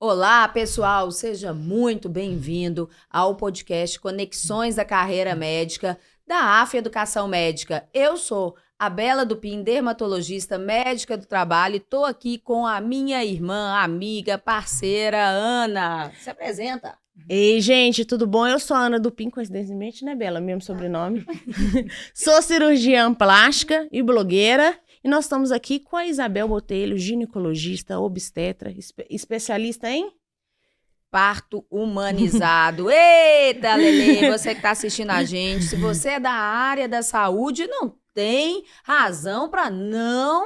Olá, pessoal, seja muito bem-vindo ao podcast Conexões da Carreira Médica da AF Educação Médica. Eu sou a Bela Dupin, dermatologista, médica do trabalho, e estou aqui com a minha irmã, amiga, parceira, Ana. Se apresenta. Ei, gente, tudo bom? Eu sou a Ana Dupin, coincidentemente, né, Bela? Mesmo sobrenome. Sou cirurgiã plástica e blogueira. E nós estamos aqui com a Isabel Botelho, ginecologista, obstetra, especialista em parto humanizado. Eita, Lelê, você que está assistindo a gente, se você é da área da saúde, não tem razão para não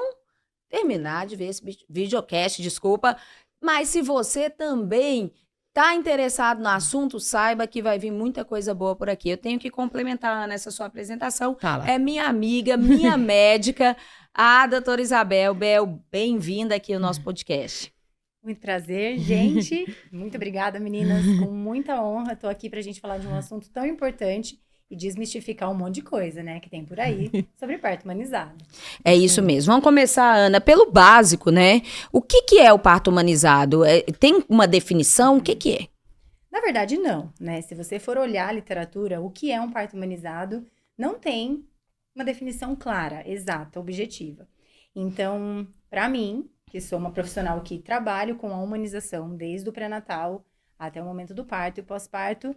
terminar de ver esse videocast, desculpa. Mas se você também está interessado no assunto, saiba que vai vir muita coisa boa por aqui. Eu tenho que complementar nessa sua apresentação. Fala. É minha amiga, minha médica, a doutora Isabel. Bel, bem-vinda aqui ao nosso podcast. Muito prazer, gente. Muito obrigada, meninas. Com muita honra, estou aqui para a gente falar de um assunto tão importante e desmistificar um monte de coisa, né, que tem por aí sobre parto humanizado. É isso mesmo. Vamos começar, Ana, pelo básico, né? O que é o parto humanizado? Tem uma definição? O que é? Na verdade, não, né? Se você for olhar a literatura, o que é um parto humanizado não tem uma definição clara, exata, objetiva. Então, para mim, que sou uma profissional que trabalho com a humanização desde o pré-natal até o momento do parto e pós-parto,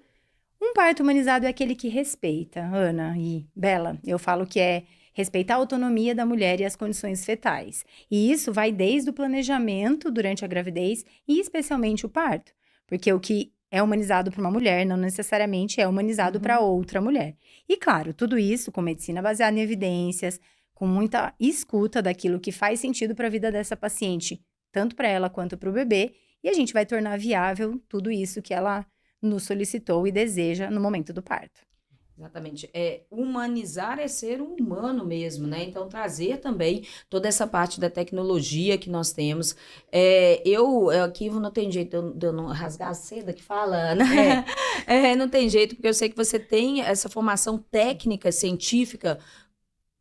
um parto humanizado é aquele que respeita, Ana e Bela, eu falo que é respeitar a autonomia da mulher e as condições fetais. E isso vai desde o planejamento durante a gravidez e especialmente o parto. Porque o que é humanizado para uma mulher não necessariamente é humanizado para outra mulher. E claro, tudo isso com medicina baseada em evidências, com muita escuta daquilo que faz sentido para a vida dessa paciente, tanto para ela quanto para o bebê, e a gente vai tornar viável tudo isso que ela nos solicitou e deseja no momento do parto. Exatamente. Humanizar é ser humano mesmo, né? Então, trazer também toda essa parte da tecnologia que nós temos. Eu aqui não tem jeito de eu não rasgar a seda que fala, Ana. Não tem jeito, porque eu sei que você tem essa formação técnica, científica,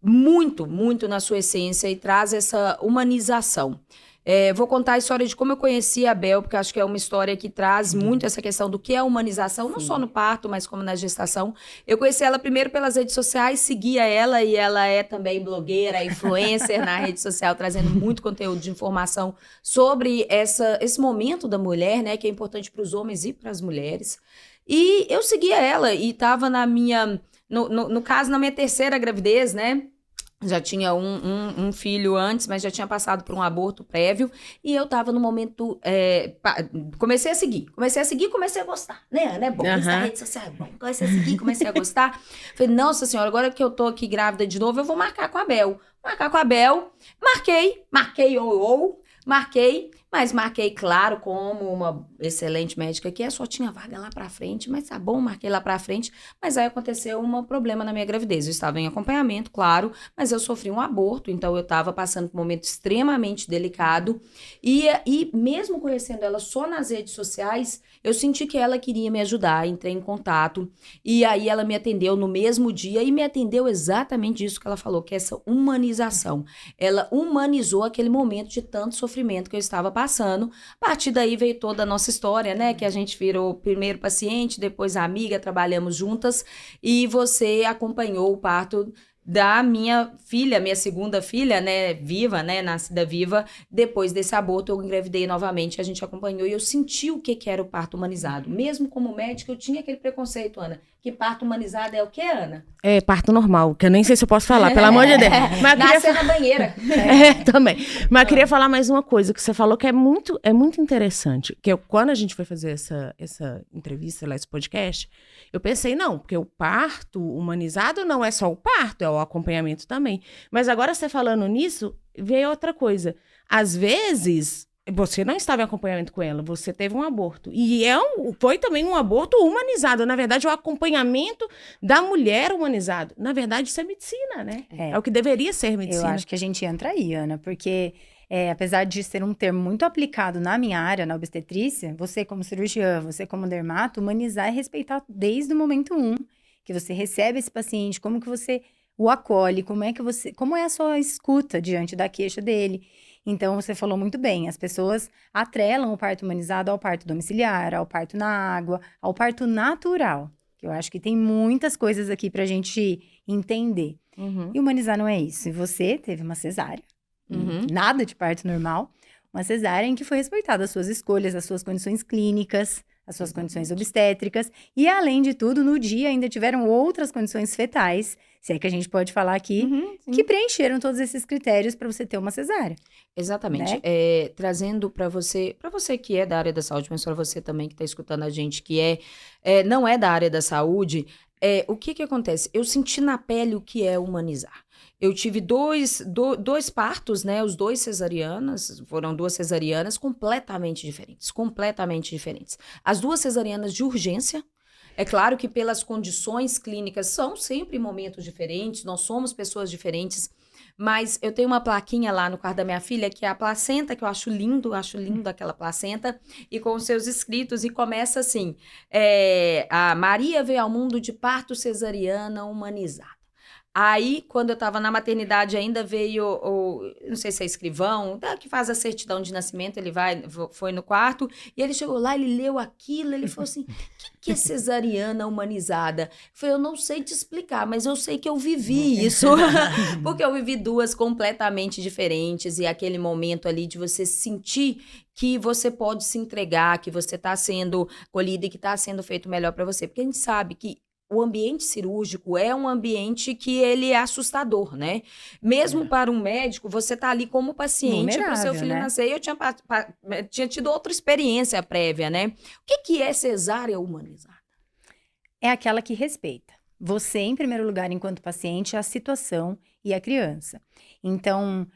muito, muito na sua essência e traz essa humanização. Vou contar a história de como eu conheci a Bel, porque acho que é uma história que traz muito essa questão do que é humanização, não só no parto, mas como na gestação. Eu conheci ela primeiro pelas redes sociais, seguia ela, e ela é também blogueira, influencer na rede social, trazendo muito conteúdo de informação sobre esse momento da mulher, né, que é importante para os homens e para as mulheres. E eu seguia ela e estava na minha, no caso, na minha terceira gravidez, né? Já tinha um filho antes, mas já tinha passado por um aborto prévio. E eu tava no momento... comecei a seguir, comecei a gostar. Né, Ana? É bom, isso na rede social é bom. Comecei a seguir, comecei a gostar. Falei, nossa senhora, agora que eu tô aqui grávida de novo, eu vou marcar com a Bel. Marquei, mas marquei, claro, como uma excelente médica que só tinha vaga lá pra frente, mas tá bom, marquei lá pra frente, mas aí aconteceu um problema na minha gravidez. Eu estava em acompanhamento, claro, mas eu sofri um aborto, então eu estava passando por um momento extremamente delicado, e mesmo conhecendo ela só nas redes sociais, eu senti que ela queria me ajudar, entrei em contato, e aí ela me atendeu no mesmo dia, e me atendeu exatamente isso que ela falou, que é essa humanização. Ela humanizou aquele momento de tanto sofrimento que eu estava passando. A partir daí veio toda a nossa história, né? Que a gente virou primeiro paciente, depois amiga, trabalhamos juntas, e você acompanhou o parto da minha filha, minha segunda filha, né, viva, né, nascida viva. Depois desse aborto eu engravidei novamente, a gente acompanhou, e eu senti o que era o parto humanizado. Mesmo como médica, eu tinha aquele preconceito, Ana, que parto humanizado é o que, Ana? É parto normal, que eu nem sei se eu posso falar, pelo amor de Deus. Mas nascer na banheira. Também. Mas eu queria falar mais uma coisa que você falou que é muito interessante, que quando a gente foi fazer essa entrevista lá, esse podcast, eu pensei, não, porque o parto humanizado não é só o parto, é o acompanhamento também. Mas agora você falando nisso, veio outra coisa. Às vezes, você não estava em acompanhamento com ela, você teve um aborto. E foi também um aborto humanizado. Na verdade, o acompanhamento da mulher humanizado. Na verdade, isso é medicina, né? É o que deveria ser medicina. Eu acho que a gente entra aí, Ana, porque apesar de ser um termo muito aplicado na minha área, na obstetrícia, você como cirurgiã, você como dermato, humanizar e respeitar desde o momento 1 que você recebe esse paciente, como que você o acolhe, como é a sua escuta diante da queixa dele. Então, você falou muito bem, as pessoas atrelam o parto humanizado ao parto domiciliar, ao parto na água, ao parto natural. Eu acho que tem muitas coisas aqui pra gente entender. E humanizar não é isso. E você teve uma cesárea, nada de parto normal, uma cesárea em que foi respeitada as suas escolhas, as suas condições clínicas, as suas condições obstétricas, e além de tudo, no dia ainda tiveram outras condições fetais, se é que a gente pode falar aqui, que preencheram todos esses critérios para você ter uma cesárea. Exatamente. Né? Trazendo para você que é da área da saúde, mas para você também que está escutando a gente, que não é da área da saúde, o que acontece? Eu senti na pele o que é humanizar. Eu tive dois partos, né? Os 2 cesarianas, foram 2 cesarianas completamente diferentes. As 2 cesarianas de urgência. É claro que pelas condições clínicas são sempre momentos diferentes, nós somos pessoas diferentes, mas eu tenho uma plaquinha lá no quarto da minha filha, que é a placenta, que eu acho lindo aquela placenta, e com os seus escritos, e começa assim, a Maria veio ao mundo de parto cesariana humanizada. Aí, quando eu estava na maternidade, ainda veio não sei se é escrivão, que faz a certidão de nascimento, ele foi no quarto, e ele chegou lá, ele leu aquilo, ele falou assim, o que é cesariana humanizada? Eu falei, eu não sei te explicar, mas eu sei que eu vivi isso, porque eu vivi 2 completamente diferentes, e aquele momento ali de você sentir que você pode se entregar, que você está sendo colhida e que está sendo feito melhor para você, porque a gente sabe que o ambiente cirúrgico é um ambiente que ele é assustador, né? Mesmo para um médico, você tá ali como paciente para o seu filho nascer. E eu tinha tido outra experiência prévia, né? O que é cesárea humanizada? É aquela que respeita. Você, em primeiro lugar, enquanto paciente, a situação e a criança. Então,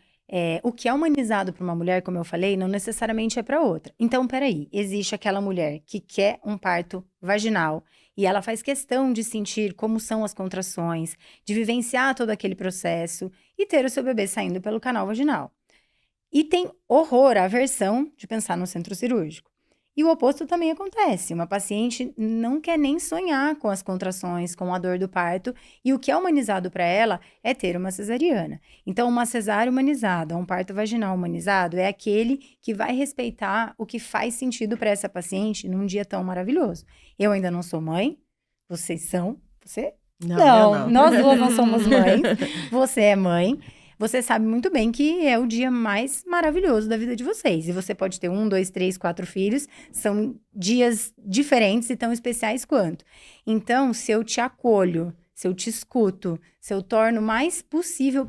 o que é humanizado para uma mulher, como eu falei, não necessariamente é para outra. Então, peraí, existe aquela mulher que quer um parto vaginal e ela faz questão de sentir como são as contrações, de vivenciar todo aquele processo e ter o seu bebê saindo pelo canal vaginal. E tem horror, aversão de pensar no centro cirúrgico. E o oposto também acontece. Uma paciente não quer nem sonhar com as contrações, com a dor do parto, e o que é humanizado para ela é ter uma cesariana. Então, uma cesárea humanizada, um parto vaginal humanizado, é aquele que vai respeitar o que faz sentido para essa paciente num dia tão maravilhoso. Eu ainda não sou mãe, vocês são, você? Não, nós 2 não somos mães, você é mãe. Você sabe muito bem que é o dia mais maravilhoso da vida de vocês. E você pode ter 1, 2, 3, 4 filhos. São dias diferentes e tão especiais quanto. Então, se eu te acolho, se eu te escuto, se eu torno o mais possível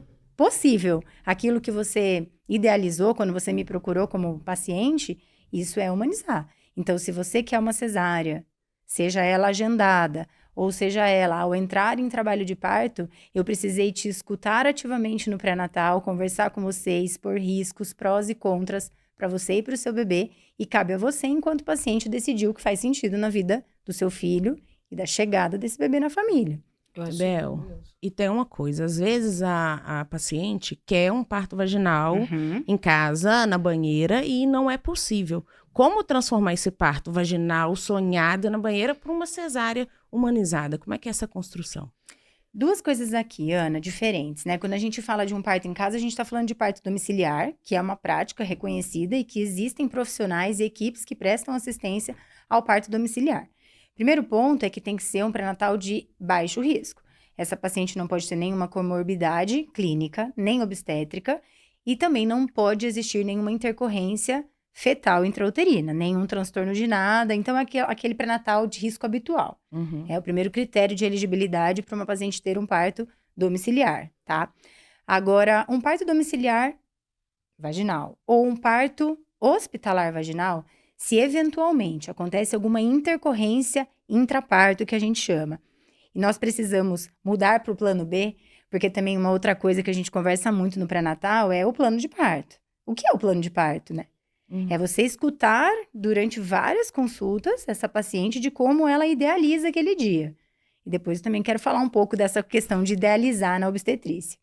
aquilo que você idealizou quando você me procurou como paciente, isso é humanizar. Então, se você quer uma cesárea, seja ela agendada, ou seja ela, ao entrar em trabalho de parto, eu precisei te escutar ativamente no pré-natal, conversar com você, expor riscos, prós e contras para você e para o seu bebê, e cabe a você, enquanto paciente, decidir o que faz sentido na vida do seu filho e da chegada desse bebê na família. Bel, e tem uma coisa, às vezes a paciente quer um parto vaginal em casa, na banheira, e não é possível. Como transformar esse parto vaginal sonhado na banheira para uma cesárea humanizada? Como é que é essa construção? 2 coisas aqui, Ana, diferentes, né? Quando a gente fala de um parto em casa, a gente está falando de parto domiciliar, que é uma prática reconhecida e que existem profissionais e equipes que prestam assistência ao parto domiciliar. Primeiro ponto é que tem que ser um pré-natal de baixo risco. Essa paciente não pode ter nenhuma comorbidade clínica, nem obstétrica, e também não pode existir nenhuma intercorrência fetal intrauterina, nenhum transtorno de nada. Então, é aquele pré-natal de risco habitual. É o primeiro critério de elegibilidade para uma paciente ter um parto domiciliar, tá? Agora, um parto domiciliar vaginal ou um parto hospitalar vaginal, se eventualmente acontece alguma intercorrência intraparto, que a gente chama, e nós precisamos mudar para o plano B, porque também uma outra coisa que a gente conversa muito no pré-natal é o plano de parto. O que é o plano de parto, né? É você escutar durante várias consultas essa paciente de como ela idealiza aquele dia. E depois eu também quero falar um pouco dessa questão de idealizar na obstetrícia.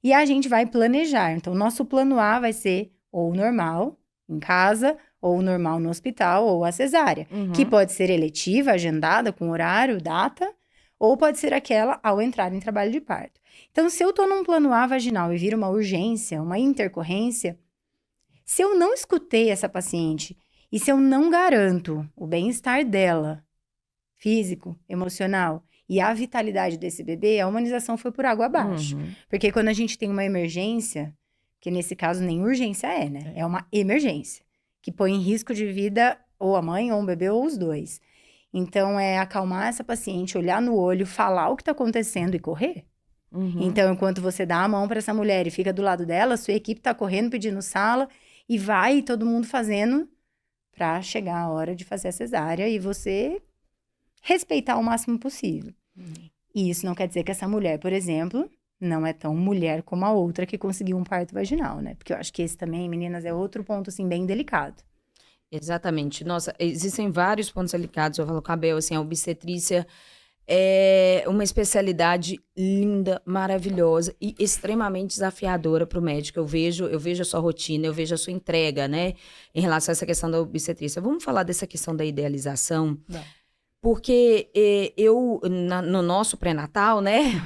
E a gente vai planejar. Então, o nosso plano A vai ser ou normal, em casa, ou normal no hospital, ou a cesárea. Que pode ser eletiva, agendada, com horário, data, ou pode ser aquela ao entrar em trabalho de parto. Então, se eu tô num plano A vaginal e vira uma urgência, uma intercorrência, se eu não escutei essa paciente e se eu não garanto o bem-estar dela, físico, emocional, e a vitalidade desse bebê, a humanização foi por água abaixo. Porque quando a gente tem uma emergência, que nesse caso nem urgência é, né? É uma emergência, que põe em risco de vida ou a mãe, ou um bebê, ou os dois. Então, é acalmar essa paciente, olhar no olho, falar o que tá acontecendo e correr. Então, enquanto você dá a mão para essa mulher e fica do lado dela, sua equipe tá correndo, pedindo sala, e vai todo mundo fazendo para chegar a hora de fazer a cesárea e você respeitar o máximo possível. E isso não quer dizer que essa mulher, por exemplo, não é tão mulher como a outra que conseguiu um parto vaginal, né? Porque eu acho que esse também, meninas, é outro ponto, assim, bem delicado. Exatamente. Nossa, existem vários pontos delicados. Eu falo com a Bel, assim, a obstetrícia é uma especialidade linda, maravilhosa e extremamente desafiadora para o médico. Eu vejo a sua rotina, eu vejo a sua entrega, né, em relação a essa questão da obstetrícia. Vamos falar dessa questão da idealização? Não. Porque no nosso pré-natal, né,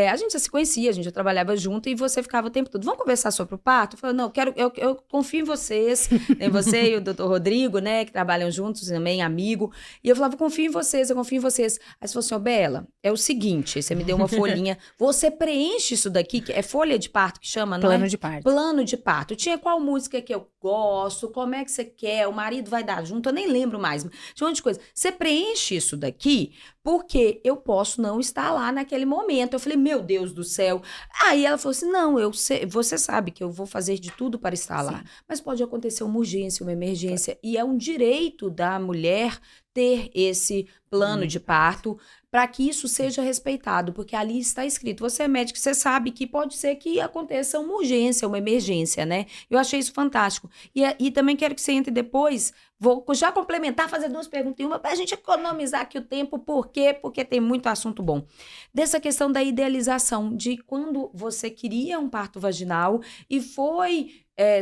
a gente já se conhecia, a gente já trabalhava junto e você ficava o tempo todo, vamos conversar sobre o parto? Eu falei, não, eu confio em vocês, né, você e o doutor Rodrigo, né, que trabalham juntos também, amigo, e eu falava, eu confio em vocês. Aí você falou assim, Bela, é o seguinte, você me deu uma folhinha, você preenche isso daqui, que é folha de parto que chama, não é? Plano de parto. Plano de parto. Tinha qual música que eu gosto, como é que você quer, o marido vai dar junto, eu nem lembro mais, tinha um monte de coisa. Você preenche isso daqui, porque eu posso não estar lá naquele momento. Eu falei, meu Deus do céu. Aí ela falou assim, não, eu sei, você sabe que eu vou fazer de tudo para estar lá. Mas pode acontecer uma urgência, uma emergência. E é um direito da mulher ter esse plano de parto para que isso seja respeitado, porque ali está escrito, você é médico, você sabe que pode ser que aconteça uma urgência, uma emergência, né? Eu achei isso fantástico. E também quero que você entre depois, vou já complementar, fazer 2 perguntas em uma, para a gente economizar aqui o tempo, por quê? Porque tem muito assunto bom. Dessa questão da idealização, de quando você queria um parto vaginal e foi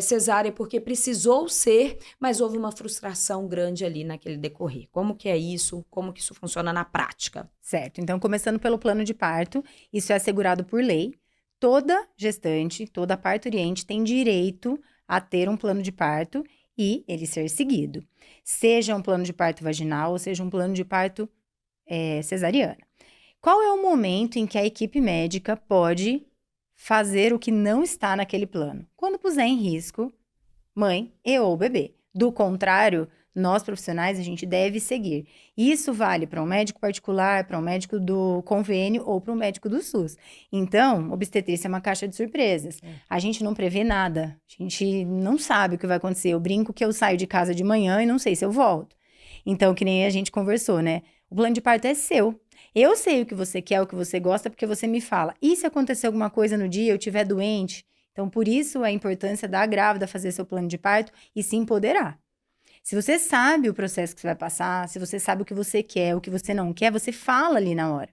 cesárea porque precisou ser, mas houve uma frustração grande ali naquele decorrer. Como que é isso? Como que isso funciona na prática? Certo. Então, começando pelo plano de parto, isso é assegurado por lei. Toda gestante, toda parturiente tem direito a ter um plano de parto e ele ser seguido. Seja um plano de parto vaginal ou seja um plano de parto cesariana. Qual é o momento em que a equipe médica pode fazer o que não está naquele plano? Quando puser em risco mãe e ou bebê. Do contrário, nós profissionais, a gente deve seguir. Isso vale para um médico particular, para um médico do convênio ou para um médico do SUS. Então, obstetrícia é uma caixa de surpresas. A gente não prevê nada. A gente não sabe o que vai acontecer. Eu brinco que eu saio de casa de manhã e não sei se eu volto. Então, que nem a gente conversou, né? O plano de parto é seu. Eu sei o que você quer, o que você gosta, porque você me fala. E se acontecer alguma coisa no dia, eu estiver doente? Então, por isso a importância da grávida fazer seu plano de parto e se empoderar. Se você sabe o processo que você vai passar, se você sabe o que você quer, o que você não quer, você fala ali na hora.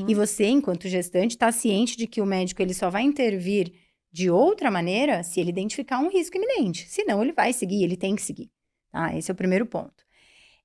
E você, enquanto gestante, está ciente de que o médico ele só vai intervir de outra maneira se ele identificar um risco iminente. Senão, ele vai seguir, ele tem que seguir. Tá? Esse é o primeiro ponto.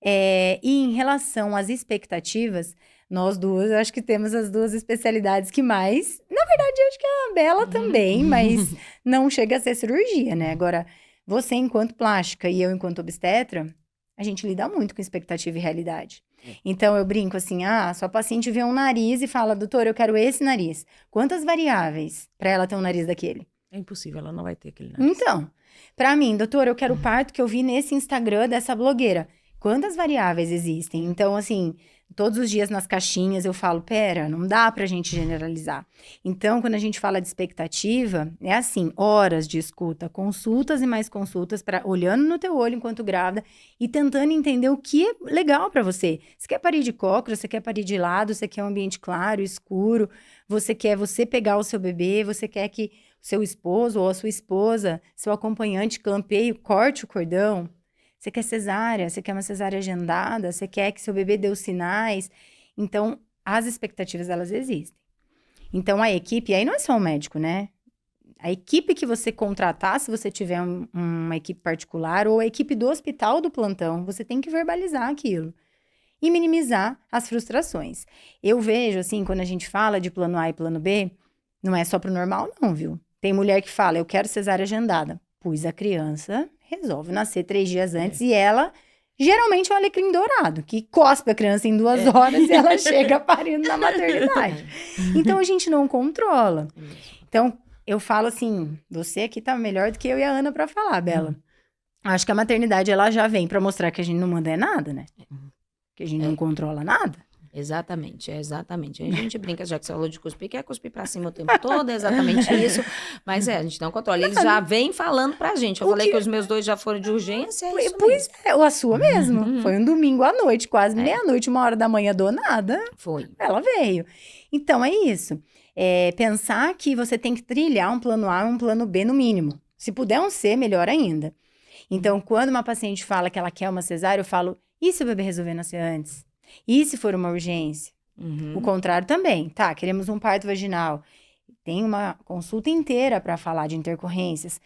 E em relação às expectativas, nós duas, eu acho que temos as 2 especialidades que mais... Na verdade, eu acho que a Bela também, mas não chega a ser cirurgia, né? Agora, você enquanto plástica e eu enquanto obstetra, a gente lida muito com expectativa e realidade. Então, eu brinco assim, sua paciente vê um nariz e fala, doutor, eu quero esse nariz. Quantas variáveis para ela ter um nariz daquele? É impossível, ela não vai ter aquele nariz. Então, para mim, doutor, eu quero o parto que eu vi nesse Instagram dessa blogueira. Quantas variáveis existem? Então, assim, todos os dias nas caixinhas eu falo, pera, não dá pra gente generalizar. Então, quando a gente fala de expectativa, é assim, horas de escuta, consultas e mais consultas, olhando no teu olho enquanto grávida e tentando entender o que é legal pra você. Você quer parir de cócoras, você quer parir de lado, você quer um ambiente claro, escuro, você quer você pegar o seu bebê, você quer que o seu esposo ou a sua esposa, seu acompanhante clampeie, corte o cordão. Você quer cesárea, você quer uma cesárea agendada, você quer que seu bebê dê os sinais. Então, as expectativas, elas existem. Então, a equipe, aí não é só o médico, né? A equipe que você contratar, se você tiver uma equipe particular, ou a equipe do hospital do plantão, você tem que verbalizar aquilo. e minimizar as frustrações. Eu vejo, assim, quando a gente fala de plano A e plano B, não é só pro normal, não, viu? Tem mulher que fala, eu quero cesárea agendada. Pois a criança resolve nascer 3 dias antes e ela, geralmente, é um alecrim dourado, que cospe a criança em 2 horas e ela chega parindo na maternidade. Então, a gente não controla. Então, eu falo assim, você aqui tá melhor do que eu e a Ana pra falar, Bela. Acho que a maternidade, ela já vem pra mostrar que a gente não manda nada, né? Que a gente não controla nada. Exatamente, exatamente. A gente brinca, já que você falou de cuspir, quer cuspir pra cima o tempo todo, é exatamente isso. Mas a gente não controla. Eles já vêm falando pra gente. Eu falei que os meus 2 já foram de urgência, é isso Pois mesmo. é, ou a sua mesmo. Foi um domingo à noite, quase meia-noite, 1h da manhã, do nada. Foi. Ela veio. Então, é isso. Pensar que você tem que trilhar um plano A e um plano B no mínimo. Se puder um C, melhor ainda. Então, quando uma paciente fala que ela quer uma cesárea, eu falo, e se o bebê resolver nascer antes? E se for uma urgência? O contrário também. Tá, queremos um parto vaginal. Tem uma consulta inteira para falar de intercorrências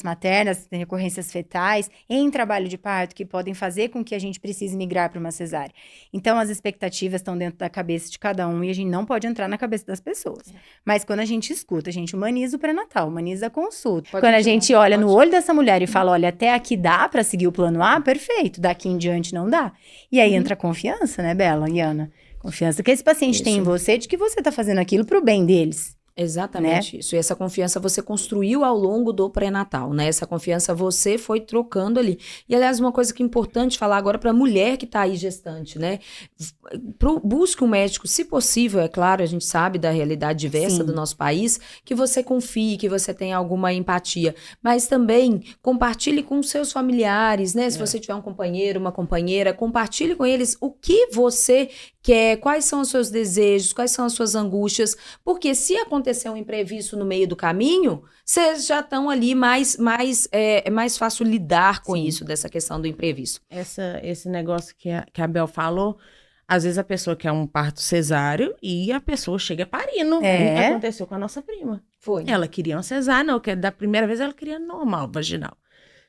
maternas, intercorrências fetais, em trabalho de parto, que podem fazer com que a gente precise migrar para uma cesárea. Então, as expectativas estão dentro da cabeça de cada um e a gente não pode entrar na cabeça das pessoas. Mas quando a gente escuta, a gente humaniza o pré-natal, humaniza a consulta. Quando a gente olha no olho dessa mulher e fala, olha, até aqui dá para seguir o plano A, perfeito, daqui em diante não dá. E aí entra a confiança, né, Bela e Ana? Confiança que esse paciente tem em você, de que você está fazendo aquilo para o bem deles. Exatamente isso. E essa confiança você construiu ao longo do pré-natal, né? Essa confiança você foi trocando ali. E, aliás, uma coisa que é importante falar agora para a mulher que está aí gestante, né? Busque um médico, se possível, é claro, a gente sabe da realidade diversa do nosso país, que você confie, que você tenha alguma empatia. Mas também compartilhe com seus familiares, né? Se você tiver um companheiro, uma companheira, compartilhe com eles o que você quer, quais são os seus desejos, quais são as suas angústias, porque se acontecer um imprevisto no meio do caminho, vocês já estão ali é mais fácil lidar com isso, dessa questão do imprevisto. Esse negócio que a Bel falou, às vezes a pessoa quer um parto cesáreo e a pessoa chega parindo. O que aconteceu com a nossa prima? Foi. Ela queria uma cesárea, não, da primeira vez ela queria normal, vaginal.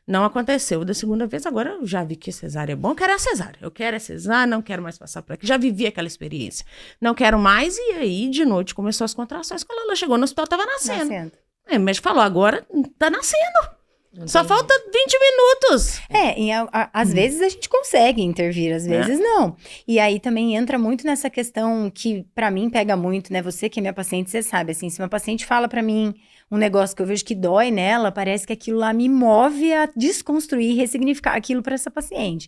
Não aconteceu. Da segunda vez, agora eu já vi que cesárea é bom. Eu quero a cesárea. Eu quero a cesárea, não quero mais passar por aqui. Já vivi aquela experiência. Não quero mais. E aí, de noite, começou as contrações. Quando ela chegou no hospital, tava nascendo. O médico falou, agora tá nascendo. Só falta 20 minutos. Às vezes a gente consegue intervir, às vezes não. E aí também entra muito nessa questão que pra mim pega muito, né? Você que é minha paciente, você sabe, assim, se uma paciente fala pra mim um negócio que eu vejo que dói nela, parece que aquilo lá me move a desconstruir, ressignificar aquilo pra essa paciente.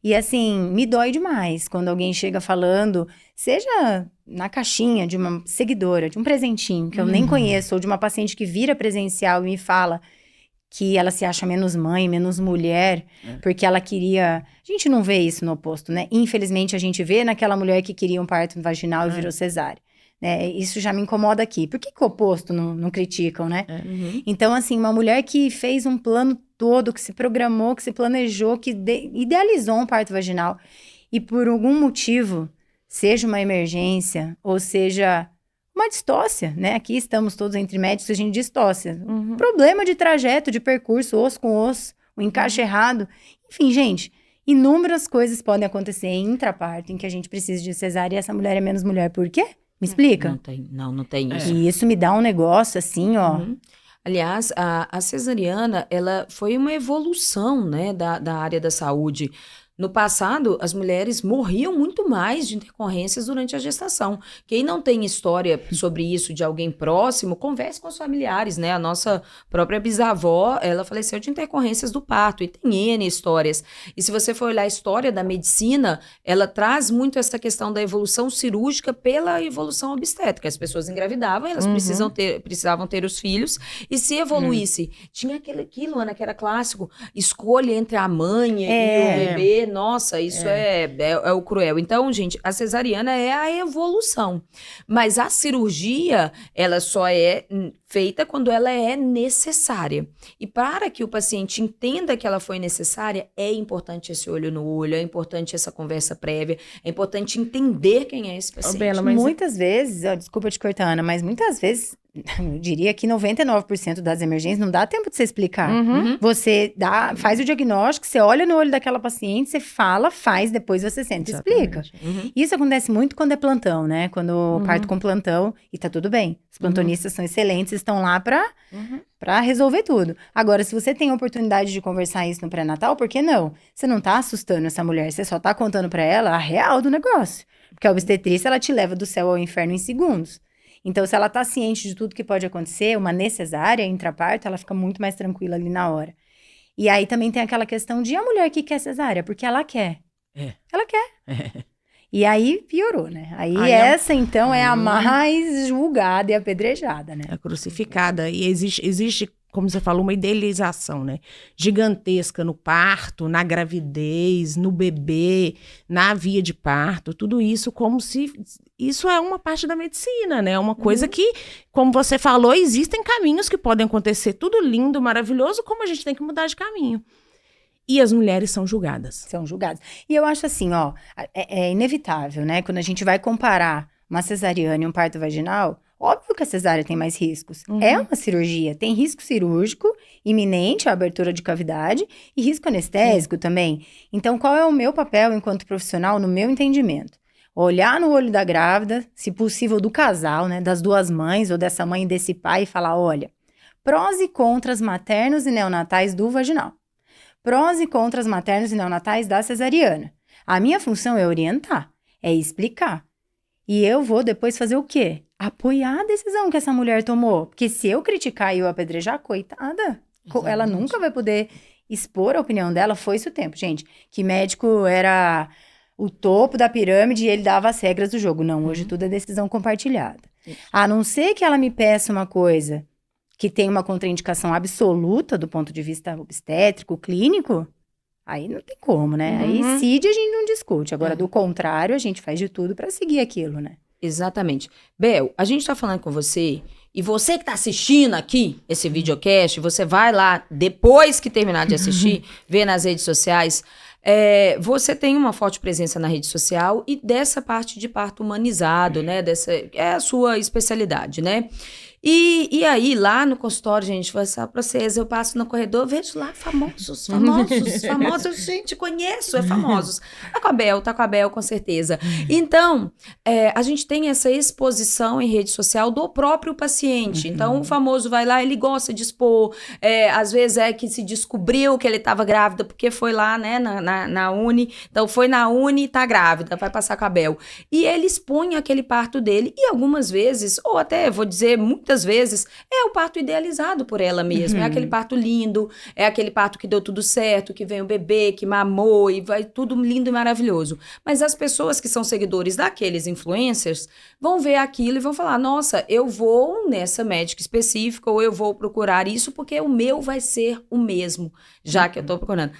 E assim, me dói demais quando alguém chega falando, seja na caixinha de uma seguidora, de um presentinho que eu nem conheço, ou de uma paciente que vira presencial e me fala que ela se acha menos mãe, menos mulher, porque ela queria... A gente não vê isso no oposto, né? Infelizmente, a gente vê naquela mulher que queria um parto vaginal e virou cesárea. Né? Isso já me incomoda aqui. Por que o oposto não criticam, né? Então, assim, uma mulher que fez um plano todo, que se programou, que se planejou, que idealizou um parto vaginal, e por algum motivo, seja uma emergência, ou seja... uma distócia, né? Aqui estamos todos entre médicos, a gente distócia. Problema de trajeto, de percurso, osso com osso, o encaixe errado. Enfim, gente, inúmeras coisas podem acontecer em intraparto, em que a gente precisa de cesárea e essa mulher é menos mulher. Por quê? Me explica? Não tem isso. E isso me dá um negócio assim, ó. Aliás, a cesariana, ela foi uma evolução, né, da área da saúde. No passado, as mulheres morriam muito mais de intercorrências durante a gestação. Quem não tem história sobre isso de alguém próximo, converse com os familiares, né? A nossa própria bisavó, ela faleceu de intercorrências do parto, e tem N histórias. E se você for olhar a história da medicina, ela traz muito essa questão da evolução cirúrgica pela evolução obstétrica. As pessoas engravidavam, elas precisavam ter os filhos, e se evoluísse, tinha aquilo, Ana, que era clássico, escolha entre a mãe e o bebê. Nossa, isso é o cruel. Então, gente, a cesariana é a evolução. Mas a cirurgia, ela só é feita quando ela é necessária. E para que o paciente entenda que ela foi necessária, é importante esse olho no olho, é importante essa conversa prévia, é importante entender quem é esse paciente. Bela, mas muitas vezes, desculpa te cortar, Ana, mas muitas vezes eu diria que 99% das emergências não dá tempo de você explicar. Uhum. Você faz o diagnóstico, você olha no olho daquela paciente, você fala, faz, depois você senta e explica. Uhum. Isso acontece muito quando é plantão, né? Quando parto com plantão, e tá tudo bem. Os plantonistas são excelentes, estão lá pra resolver tudo. Agora, se você tem a oportunidade de conversar isso no pré-natal, por que não? Você não tá assustando essa mulher, você só tá contando pra ela a real do negócio. Porque a obstetrícia, ela te leva do céu ao inferno em segundos. Então, se ela tá ciente de tudo que pode acontecer, uma cesárea, intraparto, ela fica muito mais tranquila ali na hora. E aí também tem aquela questão de a mulher que quer cesárea, porque ela quer. Ela quer. E aí piorou, né? Aí essa, então, é a mais julgada e apedrejada, né? É crucificada. E existe, como você falou, uma idealização, né? Gigantesca no parto, na gravidez, no bebê, na via de parto, tudo isso como se... Isso é uma parte da medicina, né? É uma coisa que, como você falou, existem caminhos que podem acontecer, tudo lindo, maravilhoso, como a gente tem que mudar de caminho. E as mulheres são julgadas. São julgadas. E eu acho assim, ó, é inevitável, né? Quando a gente vai comparar uma cesariana e um parto vaginal, óbvio que a cesárea tem mais riscos. É uma cirurgia, tem risco cirúrgico iminente, a abertura de cavidade, e risco anestésico também. Então, qual é o meu papel enquanto profissional, no meu entendimento? Olhar no olho da grávida, se possível do casal, né, das duas mães, ou dessa mãe e desse pai, e falar, olha, prós e contras maternos e neonatais do vaginal. Prós e contras maternos e neonatais da cesariana. A minha função é orientar, é explicar. E eu vou depois fazer o quê? Apoiar a decisão que essa mulher tomou. Porque se eu criticar e eu apedrejar, coitada, ela nunca vai poder expor a opinião dela. Foi esse o tempo, gente. Que médico era o topo da pirâmide e ele dava as regras do jogo. Não, hoje tudo é decisão compartilhada. A não ser que ela me peça uma coisa que tem uma contraindicação absoluta do ponto de vista obstétrico, clínico, aí não tem como, né? Aí CID a gente não discute. Agora, do contrário, a gente faz de tudo para seguir aquilo, né? Exatamente. Bel, a gente tá falando com você, e você que tá assistindo aqui esse videocast, você vai lá, depois que terminar de assistir, ver nas redes sociais, você tem uma forte presença na rede social e dessa parte de parto humanizado, né? É a sua especialidade, né? E aí, lá no consultório, gente, vou falar pra vocês, eu passo no corredor, vejo lá famosos, gente, conheço, famosos. Tá com a Bel, com certeza. Então, a gente tem essa exposição em rede social do próprio paciente. Então, o famoso vai lá, ele gosta de expor, às vezes é que se descobriu que ele estava grávida, porque foi lá, né, na Uni, então foi na Uni, tá grávida, vai passar com a Bel. E ele expõe aquele parto dele, e algumas vezes, ou até, vou dizer, muitas vezes, é o parto idealizado por ela mesma. É aquele parto lindo, é aquele parto que deu tudo certo, que vem o bebê, que mamou e vai tudo lindo e maravilhoso. Mas as pessoas que são seguidores daqueles influencers vão ver aquilo e vão falar, nossa, eu vou nessa médica específica ou eu vou procurar isso porque o meu vai ser o mesmo, já que eu tô procurando.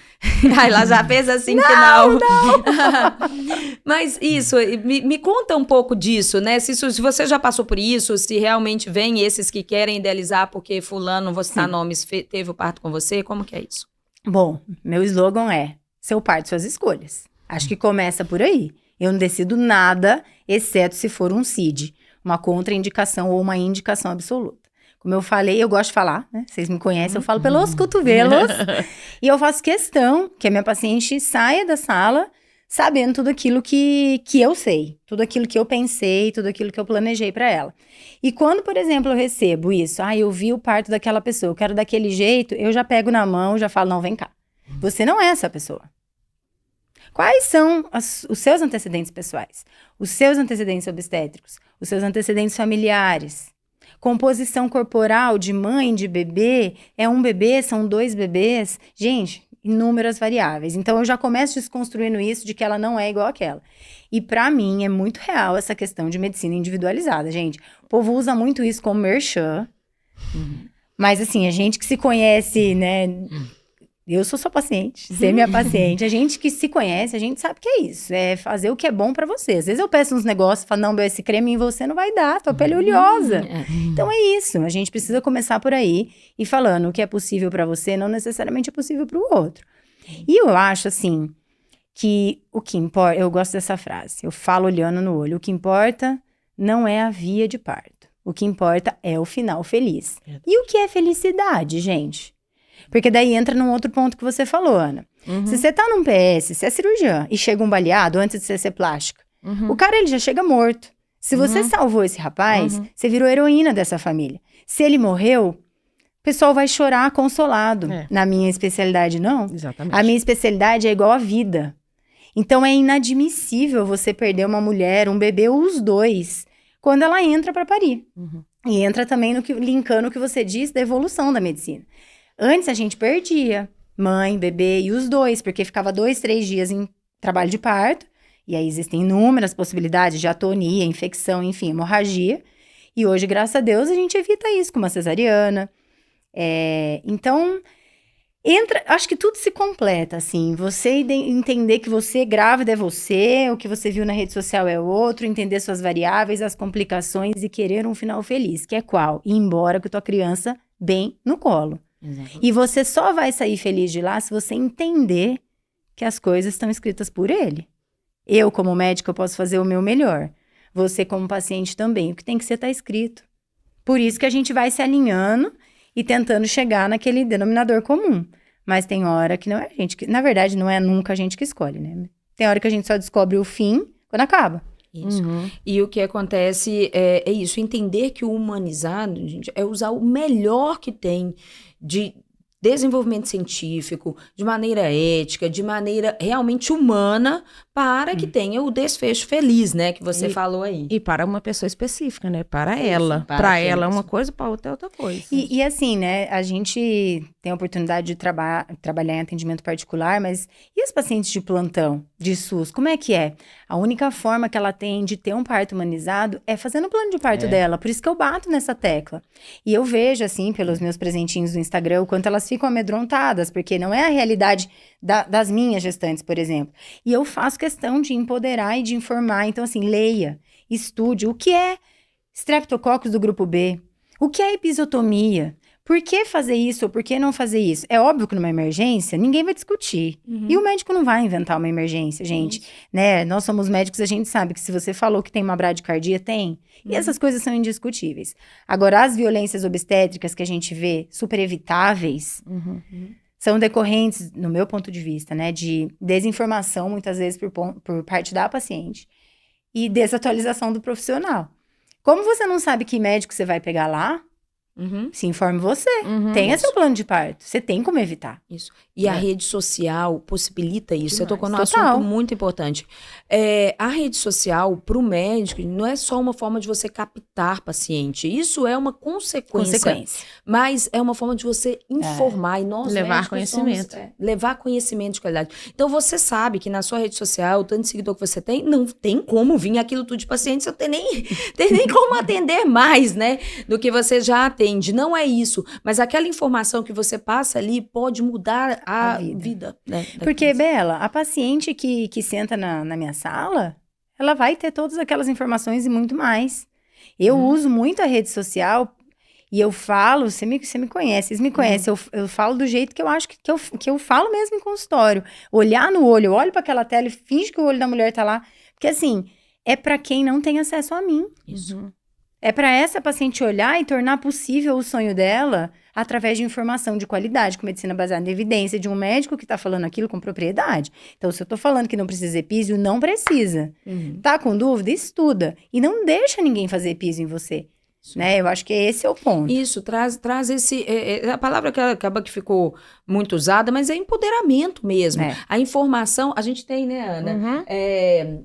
Aí ela já fez assim que não. Mas isso, me conta um pouco disso, né? Se você já passou por isso, se realmente vem esses que querem idealizar porque fulano, não vou citar nomes, teve o parto com você, como que é isso? Bom, meu slogan é, seu parto, suas escolhas. Acho que começa por aí. Eu não decido nada, exceto se for um CID, uma contraindicação ou uma indicação absoluta. Como eu falei, eu gosto de falar, né? Vocês me conhecem, eu falo pelos cotovelos. E eu faço questão que a minha paciente saia da sala sabendo tudo aquilo que eu sei, tudo aquilo que eu pensei, tudo aquilo que eu planejei para ela. E quando, por exemplo, eu recebo isso, eu vi o parto daquela pessoa, eu quero daquele jeito, eu já pego na mão, já falo, não, vem cá. Você não é essa pessoa. Quais são os seus antecedentes pessoais? Os seus antecedentes obstétricos? Os seus antecedentes familiares? Composição corporal de mãe, de bebê? É um bebê? São 2 bebês? Gente, inúmeras variáveis. Então, eu já começo desconstruindo isso de que ela não é igual àquela. E, pra mim, é muito real essa questão de medicina individualizada, gente. O povo usa muito isso como merchan. Mas, assim, a gente que se conhece, né... Eu sou sua paciente, você é minha paciente. A gente que se conhece, a gente sabe que é isso. É fazer o que é bom pra você. Às vezes eu peço uns negócios e falo, não, esse creme em você não vai dar, tua pele é oleosa. Então é isso, a gente precisa começar por aí e falando o que é possível pra você não necessariamente é possível pro outro. E eu acho, assim, que o que importa... Eu gosto dessa frase, eu falo olhando no olho. O que importa não é a via de parto. O que importa é o final feliz. E o que é felicidade, gente? Porque daí entra num outro ponto que você falou, Ana. Se você tá num PS, você é cirurgiã e chega um baleado antes de você ser plástica, o cara ele já chega morto. Se você salvou esse rapaz, você virou heroína dessa família. Se ele morreu, o pessoal vai chorar consolado. Na minha especialidade, não. Exatamente. A minha especialidade é igual à vida. Então, é inadmissível você perder uma mulher, um bebê ou os dois, quando ela entra para parir. E entra também linkando o que você disse da evolução da medicina. Antes, a gente perdia mãe, bebê e os dois, porque ficava 2, 3 dias em trabalho de parto. E aí, existem inúmeras possibilidades de atonia, infecção, enfim, hemorragia. E hoje, graças a Deus, a gente evita isso com uma cesariana. Então... acho que tudo se completa, assim, você entender que você grávida é você, o que você viu na rede social é outro, entender suas variáveis, as complicações e querer um final feliz, que é qual? Ir embora com a tua criança bem no colo. E você só vai sair feliz de lá se você entender que as coisas estão escritas por ele. Eu, como médica, eu posso fazer o meu melhor. Você, como paciente, também. O que tem que ser, tá escrito. Por isso que a gente vai se alinhando e tentando chegar naquele denominador comum. Mas tem hora que não é a gente que... Na verdade, não é nunca a gente que escolhe, né? Tem hora que a gente só descobre o fim quando acaba. Isso. E o que acontece é isso, entender que o humanizado, gente, é usar o melhor que tem de desenvolvimento científico, de maneira ética, de maneira realmente humana, para que tenha o desfecho feliz, né? Que você falou aí. E para uma pessoa específica, né? Para ela. Para ela é uma coisa, para outra é outra coisa. E assim, né? A gente tem a oportunidade de trabalhar em atendimento particular, mas e os pacientes de plantão, de SUS? Como é que é? A única forma que ela tem de ter um parto humanizado é fazendo o plano de parto dela. Por isso que eu bato nessa tecla. E eu vejo, assim, pelos meus presentinhos do Instagram, o quanto elas ficam amedrontadas, porque não é a realidade das minhas gestantes, por exemplo. E eu faço questão de empoderar e de informar. Então, assim, leia, estude o que é streptococcus do grupo B, o que é episiotomia, por que fazer isso ou por que não fazer isso. É óbvio que numa emergência, ninguém vai discutir. E o médico não vai inventar uma emergência, gente. Né? Nós somos médicos, a gente sabe que se você falou que tem uma bradicardia, tem. E essas coisas são indiscutíveis. Agora, as violências obstétricas que a gente vê super evitáveis... são decorrentes, no meu ponto de vista, né, de desinformação, muitas vezes, por parte da paciente, e desatualização do profissional. Como você não sabe que médico você vai pegar lá, se informe você. Tenha seu plano de parto. Você tem como evitar. Isso. E a rede social possibilita isso. Você tocou num Total. assunto muito importante. A rede social, para o médico, não é só uma forma de você captar paciente. Isso é uma consequência. Mas é uma forma de você informar. E nós Levar conhecimento. Levar conhecimento de qualidade. Então, você sabe que na sua rede social, o tanto de seguidor que você tem, não tem como vir aquilo tudo de paciente. Você não tem nem como atender mais, né? Do que você já atende. Não é isso. Mas aquela informação que você passa ali pode mudar a vida. Né? Porque, Bela, a paciente que senta na minha sala, ela vai ter todas aquelas informações e muito mais. Eu uso muito a rede social e eu falo, você me conhece, vocês me conhecem, eu falo do jeito que eu acho que eu falo mesmo em consultório. Olhar no olho, eu olho para aquela tela e finge que o olho da mulher tá lá. Porque assim, é para quem não tem acesso a mim. Isso. É para essa paciente olhar e tornar possível o sonho dela através de informação de qualidade, com medicina baseada em evidência, de um médico que está falando aquilo com propriedade. Então, se eu estou falando que não precisa epísio, não precisa. Tá com dúvida? Estuda. E não deixa ninguém fazer epísio em você. Né? Eu acho que esse é o ponto. Isso, traz esse... a palavra que acaba que ficou muito usada, mas é empoderamento mesmo. A informação, a gente tem, né, Ana?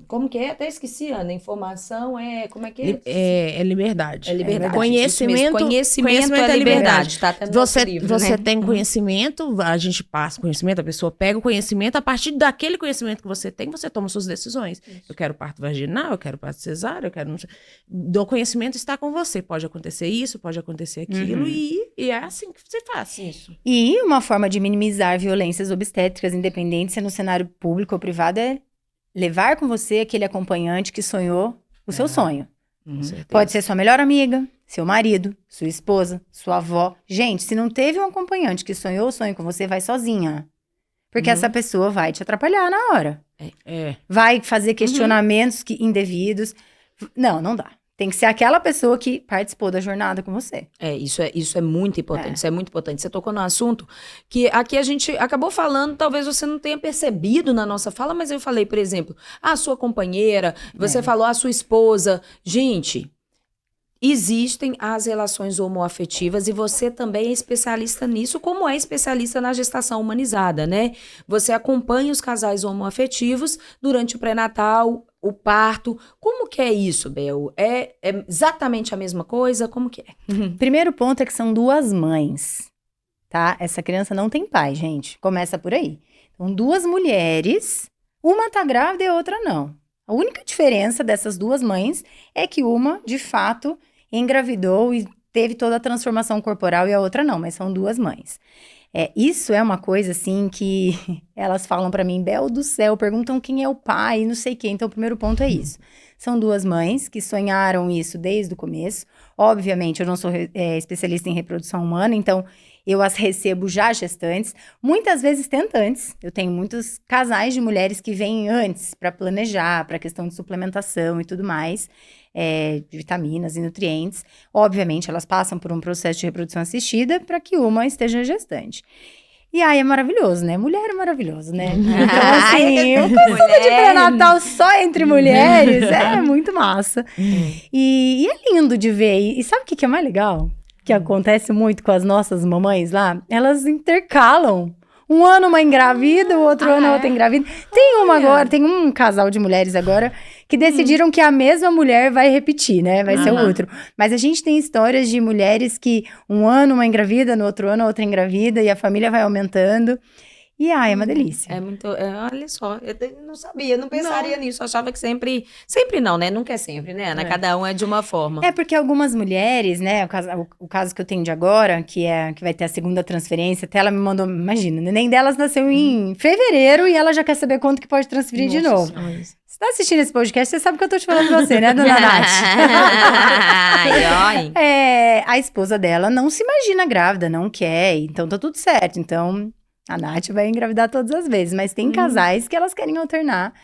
Como que é? Até esqueci, Ana. Informação como é que é? É liberdade. É liberdade. Conhecimento é liberdade. Tá até no nosso livro, você né? tem conhecimento, a gente passa conhecimento, a pessoa pega o conhecimento, a partir daquele conhecimento que você tem, você toma suas decisões. Isso. Eu quero parto vaginal, eu quero parto cesárea, eu quero... Do conhecimento está com você. Pode acontecer isso, pode acontecer aquilo, e é assim que você faz isso. E uma forma de minimizar violências obstétricas, independente se é no cenário público ou privado, é levar com você aquele acompanhante que sonhou o seu sonho. Pode ser sua melhor amiga, seu marido, sua esposa, sua avó. Gente, se não teve um acompanhante que sonhou o sonho com você, vai sozinha. Porque essa pessoa vai te atrapalhar na hora. Vai fazer questionamentos indevidos. Não dá. Tem que ser aquela pessoa que participou da jornada com você. Isso é muito importante, isso é muito importante. Você tocou no assunto que aqui a gente acabou falando, talvez você não tenha percebido na nossa fala, mas eu falei, por exemplo, a sua companheira, você falou a sua esposa. Gente, existem as relações homoafetivas e você também é especialista nisso, como é especialista na gestação humanizada, né? Você acompanha os casais homoafetivos durante o pré-natal, o parto. Como que é isso, Bel? É exatamente a mesma coisa? Como que é? Primeiro ponto é que são 2 mães, tá? Essa criança não tem pai, gente. Começa por aí. Então, 2 mulheres, uma tá grávida e a outra não. A única diferença dessas 2 mães é que uma, de fato, engravidou e teve toda a transformação corporal e a outra não, mas são 2 mães. Isso é uma coisa, assim, que elas falam pra mim, Bel do céu, perguntam quem é o pai, não sei quem. Então, o primeiro ponto é isso. São 2 mães que sonharam isso desde o começo. Obviamente, eu não sou especialista em reprodução humana, então eu as recebo já gestantes, muitas vezes tentantes. Eu tenho muitos casais de mulheres que vêm antes para planejar, para questão de suplementação e tudo mais, de vitaminas e nutrientes. Obviamente, elas passam por um processo de reprodução assistida para que uma esteja gestante. E aí é maravilhoso, né? Mulher é maravilhoso, né? Então, assim, o consumo de pré-natal só entre mulheres é muito massa. E é lindo de ver. E sabe o que é mais legal? Que acontece muito com as nossas mamães lá? Elas intercalam. Um ano uma engravida, o outro ano a outra engravida. Tem um casal de mulheres agora que decidiram que a mesma mulher vai repetir, né? Vai ser o outro. Mas a gente tem histórias de mulheres que um ano uma engravida, no outro ano a outra engravida, e a família vai aumentando. E é uma delícia. É muito, olha só, eu não sabia, não pensaria nisso, eu achava que sempre não, né? Nunca é sempre, né, Ana? Cada um é de uma forma. É porque algumas mulheres, né, o caso que eu tenho de agora, que vai ter a segunda transferência, até ela me mandou, imagina, o neném delas nasceu em fevereiro e ela já quer saber quanto que pode transferir de novo. Você tá assistindo esse podcast, você sabe que eu tô te falando pra você, né, dona Nath? A esposa dela não se imagina grávida, não quer, então tá tudo certo, então... A Nath vai engravidar todas as vezes, mas tem casais que elas querem alternar.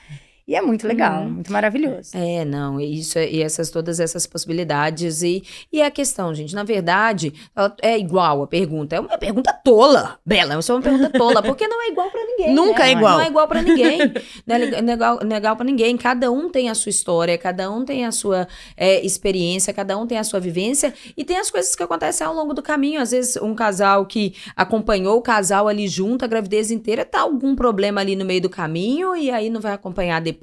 E é muito legal, muito maravilhoso. Não, isso e todas essas possibilidades. E a questão, gente, na verdade, é igual a pergunta. É uma pergunta tola, Bela, é uma pergunta tola, porque não é igual pra ninguém. Nunca né? é igual. Não é igual pra ninguém. Não é igual pra ninguém. Cada um tem a sua história, cada um tem a sua experiência, cada um tem a sua vivência. E tem as coisas que acontecem ao longo do caminho. Às vezes, um casal que acompanhou o casal ali junto, a gravidez inteira, tá algum problema ali no meio do caminho, e aí não vai acompanhar depois.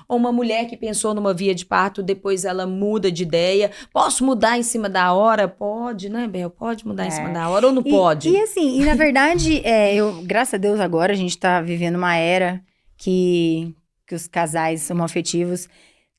Ou uma mulher que pensou numa via de parto, depois ela muda de ideia. Posso mudar em cima da hora? Pode, né, Bel? Pode mudar em cima da hora ou não pode? E assim, na verdade, graças a Deus agora, a gente tá vivendo uma era que os casais homoafetivos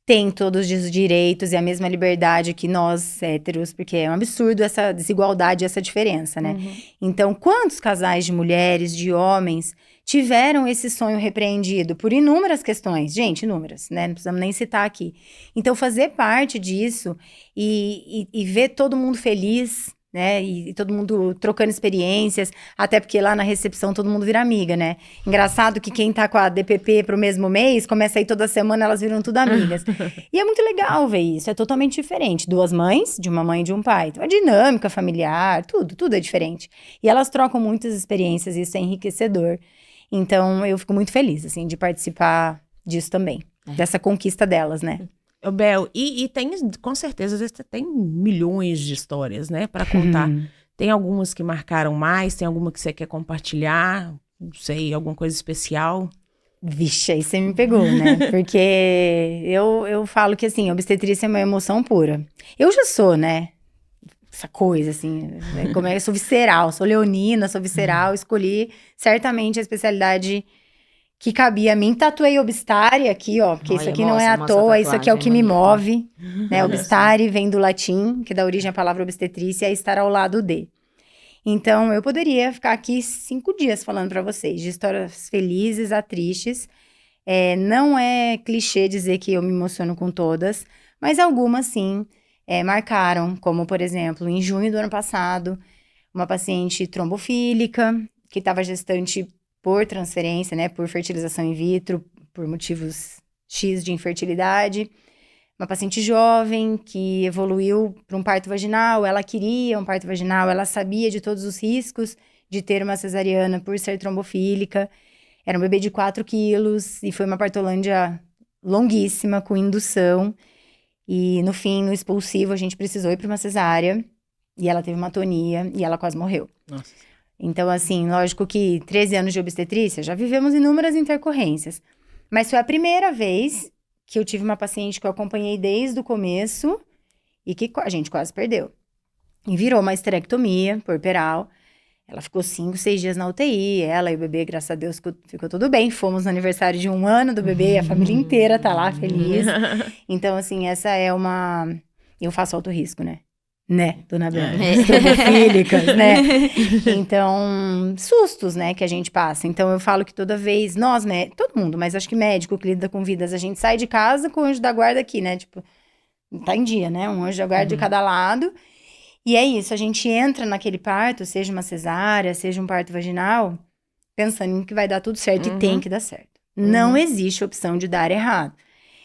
têm todos os direitos e a mesma liberdade que nós, héteros, porque é um absurdo essa desigualdade, essa diferença, né? Então, quantos casais de mulheres, de homens, tiveram esse sonho repreendido por inúmeras questões? Gente, inúmeras, né? Não precisamos nem citar aqui. Então, fazer parte disso e ver todo mundo feliz, né? E todo mundo trocando experiências, até porque lá na recepção todo mundo vira amiga, né? Engraçado que quem tá com a DPP pro mesmo mês, começa aí toda semana, elas viram tudo amigas. E é muito legal ver isso, é totalmente diferente. 2 mães, de uma mãe e de um pai. Então, a dinâmica familiar, tudo é diferente. E elas trocam muitas experiências, e isso é enriquecedor. Então, eu fico muito feliz, assim, de participar disso também. Dessa conquista delas, né? Bel, e tem, com certeza, você tem milhões de histórias, né, para contar. Tem algumas que marcaram mais, tem alguma que você quer compartilhar, não sei, alguma coisa especial? Vixe, aí você me pegou, né? Porque eu falo que, assim, obstetrícia é uma emoção pura. Eu já sou, né? Essa coisa, assim, como eu sou visceral, sou leonina, sou visceral, escolhi certamente a especialidade que cabia a mim. Tatuei obstária aqui, ó, porque isso aqui não é à toa, isso aqui é o que me move, né? Obstária vem do latim, que dá origem à palavra obstetrícia, é estar ao lado de. Então, eu poderia ficar aqui 5 dias falando pra vocês de histórias felizes a tristes. Não é clichê dizer que eu me emociono com todas, mas algumas, sim, marcaram, como, por exemplo, em junho do ano passado, uma paciente trombofílica, que estava gestante por transferência, né, por fertilização in vitro, por motivos X de infertilidade, uma paciente jovem que evoluiu para um parto vaginal, ela queria um parto vaginal, ela sabia de todos os riscos de ter uma cesariana por ser trombofílica. Era um bebê de 4 quilos e foi uma partolândia longuíssima, com indução. E no fim, no expulsivo, a gente precisou ir para uma cesárea. E ela teve uma atonia e ela quase morreu. Nossa. Então, assim, lógico que 13 anos de obstetrícia, já vivemos inúmeras intercorrências. Mas foi a primeira vez que eu tive uma paciente que eu acompanhei desde o começo e que a gente quase perdeu. E virou uma esterectomia puerperal. Ela ficou 5, 6 dias na UTI, ela e o bebê, graças a Deus, ficou tudo bem. Fomos no aniversário de 1 ano do bebê, a família inteira tá lá feliz. Então, assim, essa é uma... Eu faço alto risco, né? Dona Bela? Trombofílicas, né? Então, sustos, né, que a gente passa. Então, eu falo que toda vez, nós, todo mundo, mas acho que médico que lida com vidas, a gente sai de casa com o anjo da guarda aqui, né? Tipo, tá em dia, né? Um anjo da guarda de cada lado. E é isso, a gente entra naquele parto, seja uma cesárea, seja um parto vaginal, pensando em que vai dar tudo certo e tem que dar certo. Não existe opção de dar errado.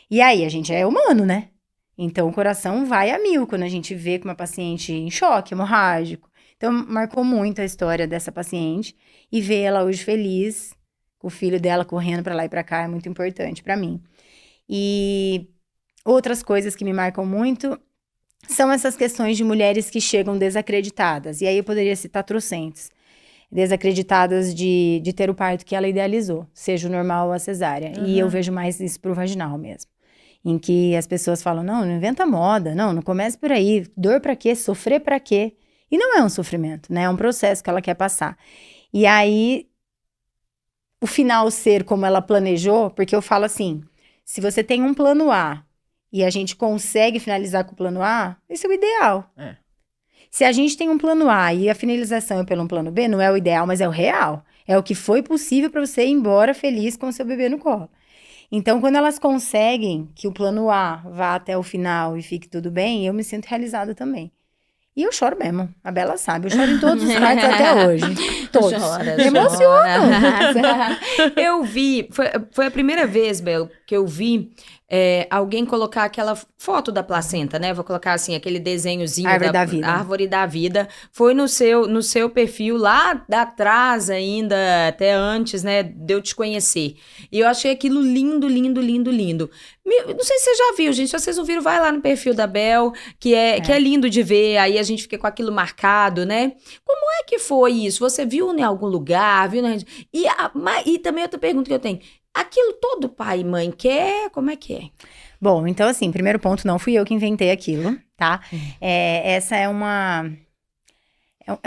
E aí, a gente é humano, né? Então, o coração vai a mil quando a gente vê com uma paciente em choque, hemorrágico. Então, marcou muito a história dessa paciente. E ver ela hoje feliz, com o filho dela correndo pra lá e pra cá, é muito importante pra mim. E outras coisas que me marcam muito são essas questões de mulheres que chegam desacreditadas. E aí eu poderia citar trocentos. Desacreditadas de ter o parto que ela idealizou, seja o normal ou a cesárea. E eu vejo mais isso pro vaginal mesmo. Em que as pessoas falam, não inventa moda, não comece por aí. Dor pra quê? Sofrer pra quê? E não é um sofrimento, né? É um processo que ela quer passar. E aí, o final ser como ela planejou, porque eu falo assim, se você tem um plano A, e a gente consegue finalizar com o plano A, esse é o ideal. Se a gente tem um plano A e a finalização é pelo plano B, não é o ideal, mas é o real. É o que foi possível para você ir embora feliz com o seu bebê no colo. Então, quando elas conseguem que o plano A vá até o final e fique tudo bem, eu me sinto realizada também. E eu choro mesmo, a Bela sabe, eu choro em todos os partos até hoje. Todos. Me emociono. Eu vi, foi a primeira vez, Bel, que eu vi alguém colocar aquela foto da placenta, né? Vou colocar assim, aquele desenhozinho da vida. Árvore da Vida. Foi no seu perfil lá atrás ainda, até antes, né, de eu te conhecer. E eu achei aquilo lindo, lindo, lindo, lindo. Não sei se você já viu, gente. Se vocês não viram, vai lá no perfil da Bel, que é lindo de ver. Aí a gente fica com aquilo marcado, né? Como é que foi isso? Você viu em algum lugar? Viu na... E também outra pergunta que eu tenho. Aquilo todo pai e mãe quer? Como é que é? Bom, então assim, primeiro ponto, não fui eu que inventei aquilo, tá? Essa é um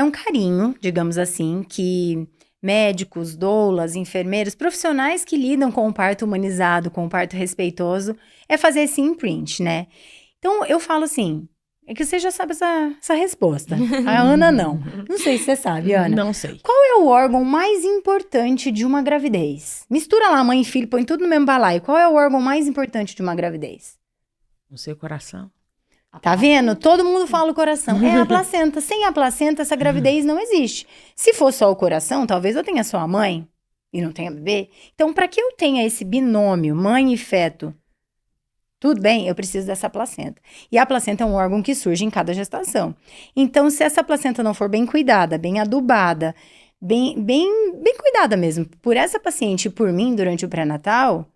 carinho, digamos assim, que médicos, doulas, enfermeiros, profissionais que lidam com o parto humanizado, com o parto respeitoso, é fazer esse imprint, né? Então, eu falo assim, é que você já sabe essa resposta. A Ana não. Não sei se você sabe, Ana. Não sei. Qual é o órgão mais importante de uma gravidez? Mistura lá mãe e filho, põe tudo no mesmo balaio. Qual é o órgão mais importante de uma gravidez? No seu coração. Tá vendo? Todo mundo fala o coração. É a placenta. Sem a placenta, essa gravidez não existe. Se for só o coração, talvez eu tenha só a mãe e não tenha bebê. Então, para que eu tenha esse binômio, mãe e feto, tudo bem, eu preciso dessa placenta. E a placenta é um órgão que surge em cada gestação. Então, se essa placenta não for bem cuidada, bem adubada, bem cuidada mesmo, por essa paciente e por mim durante o pré-natal,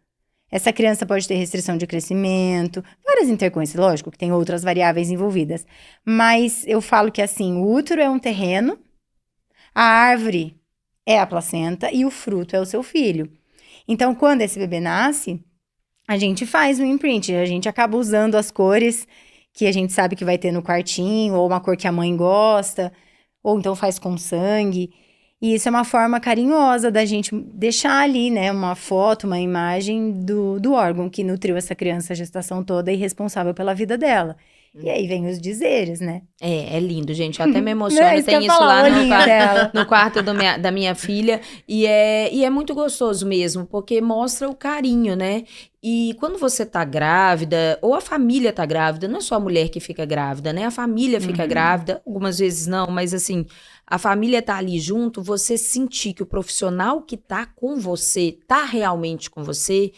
essa criança pode ter restrição de crescimento, várias intercorrências, lógico que tem outras variáveis envolvidas. Mas eu falo que assim, o útero é um terreno, a árvore é a placenta e o fruto é o seu filho. Então, quando esse bebê nasce, a gente faz um imprint, a gente acaba usando as cores que a gente sabe que vai ter no quartinho, ou uma cor que a mãe gosta, ou então faz com sangue. E isso é uma forma carinhosa da gente deixar ali, né, uma foto, uma imagem do órgão que nutriu essa criança a gestação toda e responsável pela vida dela. E aí vem os dizeres, né? É lindo, gente. Eu até me emociono. Tem isso lá no quarto da minha filha. E é muito gostoso mesmo, porque mostra o carinho, né? E quando você tá grávida, ou a família tá grávida, não é só a mulher que fica grávida, né? A família fica grávida, algumas vezes não, mas assim, a família tá ali junto, você sentir que o profissional que tá com você, tá realmente com você,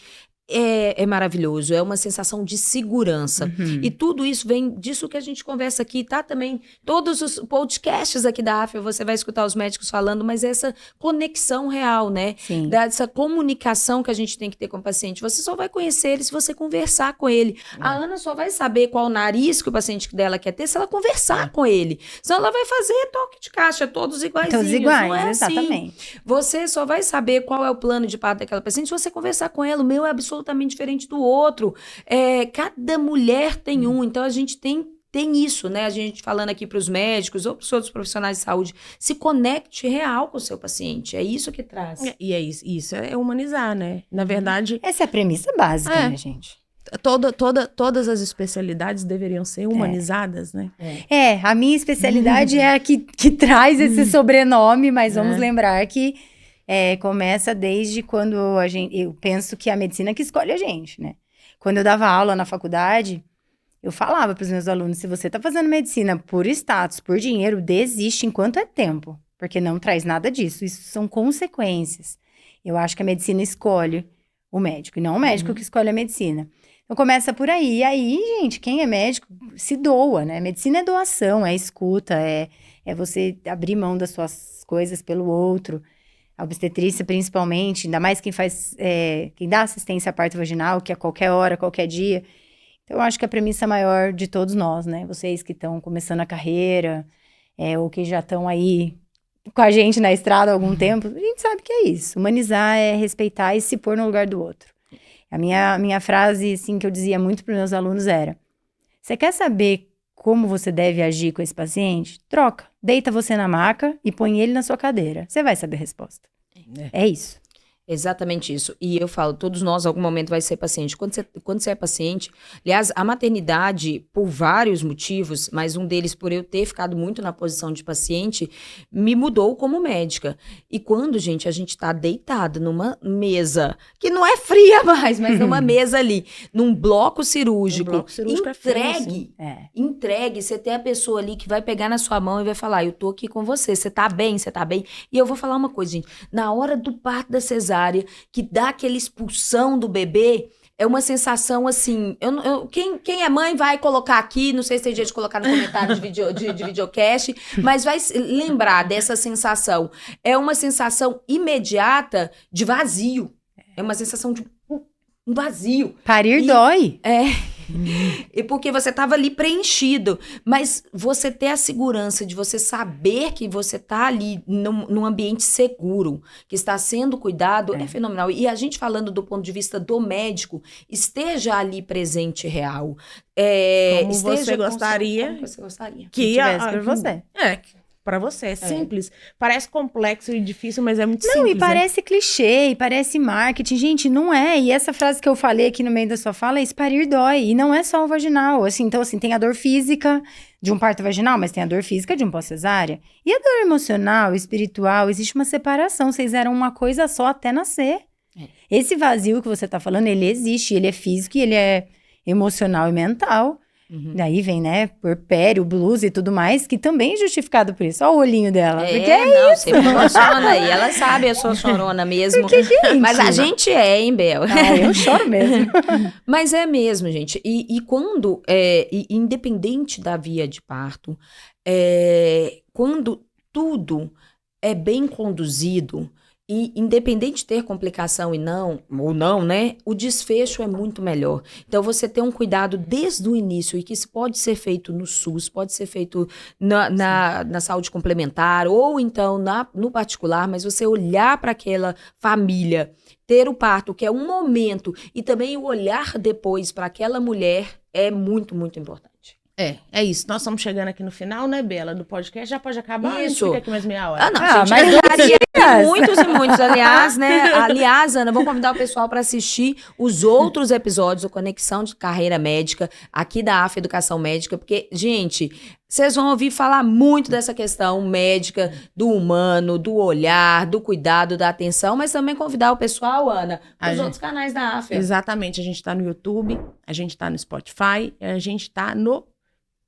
é maravilhoso, é uma sensação de segurança. E tudo isso vem disso que a gente conversa aqui, tá? Também, todos os podcasts aqui da AFA, você vai escutar os médicos falando, mas essa conexão real, né? Sim. Dessa comunicação que a gente tem que ter com o paciente. Você só vai conhecer ele se você conversar com ele. A Ana só vai saber qual nariz que o paciente dela quer ter se ela conversar com ele. Senão ela vai fazer toque de caixa, todos iguaizinhos. Todos iguais, não é exatamente. assim. Você só vai saber qual é o plano de parto daquela paciente se você conversar com ela. O meu é absolutamente diferente do outro. Cada mulher tem um, então a gente tem isso, né? A gente falando aqui para os médicos ou para os outros profissionais de saúde, se conecte real com o seu paciente. É isso que traz. E é isso é humanizar, né? Na verdade... Essa é a premissa básica, né, gente? Todas as especialidades deveriam ser humanizadas, né? A minha especialidade é a que traz esse sobrenome, mas vamos lembrar que começa desde quando eu penso que é a medicina que escolhe a gente, né? Quando eu dava aula na faculdade, eu falava para os meus alunos, se você está fazendo medicina por status, por dinheiro, desiste enquanto é tempo, porque não traz nada disso, isso são consequências. Eu acho que a medicina escolhe o médico, e não o médico que escolhe a medicina. Então começa por aí, e aí, gente, quem é médico se doa, né? Medicina é doação, é escuta, é você abrir mão das suas coisas pelo outro. A obstetrícia, principalmente, ainda mais quem dá assistência à parto vaginal, que é qualquer hora, qualquer dia. Então, eu acho que a premissa maior de todos nós, né? Vocês que estão começando a carreira, ou que já estão aí com a gente na estrada há algum tempo, a gente sabe que é isso. Humanizar é respeitar e se pôr no lugar do outro. A minha frase, assim, que eu dizia muito para os meus alunos era: você quer saber como você deve agir com esse paciente? Troca. Deita você na maca e põe ele na sua cadeira. Você vai saber a resposta. É isso. Exatamente isso. E eu falo, todos nós, em algum momento, vai ser paciente. Quando você é paciente, aliás, a maternidade, por vários motivos, mas um deles por eu ter ficado muito na posição de paciente, me mudou como médica. E quando, gente, a gente tá deitado numa mesa, que não é fria mais, mas numa mesa ali, num bloco cirúrgico, entregue, você tem a pessoa ali que vai pegar na sua mão e vai falar, eu tô aqui com você, você tá bem? E eu vou falar uma coisa, gente, na hora do parto da cesárea, que dá aquela expulsão do bebê, é uma sensação assim, quem é mãe vai colocar aqui, não sei se tem jeito de colocar no comentário de videocast, mas vai lembrar dessa sensação. É uma sensação imediata de vazio, é uma sensação de um vazio. Parir dói. E porque você estava ali preenchido, mas você ter a segurança de você saber que você está ali num ambiente seguro, que está sendo cuidado, é fenomenal. E a gente falando do ponto de vista do médico, esteja ali presente real. Como você gostaria que tivesse por você. Pra você, é simples. Parece complexo e difícil, mas é muito simples. Não, e parece clichê, e parece marketing. Gente, não é. E essa frase que eu falei aqui no meio da sua fala é parir dói. E não é só o vaginal. Assim, então, assim, tem a dor física de um parto vaginal, mas tem a dor física de um pós-cesárea. E a dor emocional, espiritual, existe uma separação. Vocês eram uma coisa só até nascer. Esse vazio que você tá falando, ele existe. Ele é físico e ele é emocional e mental. Daí vem, né, puerpério, blues e tudo mais, que também é justificado por isso. Olha o olhinho dela. Porque não, você me emociona aí. Ela sabe, eu sou chorona mesmo. Porque, gente... Mas a gente hein, Bel? Eu choro mesmo. Mas é mesmo, gente. E quando, independente da via de parto, quando tudo é bem conduzido, e independente de ter complicação ou não, né? O desfecho é muito melhor. Então, você ter um cuidado desde o início, e que isso pode ser feito no SUS, pode ser feito na saúde complementar, ou então no particular, mas você olhar para aquela família, ter o parto, que é um momento, e também o olhar depois para aquela mulher é muito, muito importante. É isso. Nós estamos chegando aqui no final, né, Bela, do podcast. Já pode acabar? Isso. A gente fica aqui mais meia hora. Não, mas muitos e muitos. Aliás, né? Ana, vou convidar o pessoal para assistir os outros episódios do Conexão de Carreira Médica, aqui da AFA Educação Médica, porque, gente, vocês vão ouvir falar muito dessa questão médica, do humano, do olhar, do cuidado, da atenção, mas também convidar o pessoal, Ana, para os outros canais da AFA. Exatamente. A gente está no YouTube, a gente está no Spotify, a gente está no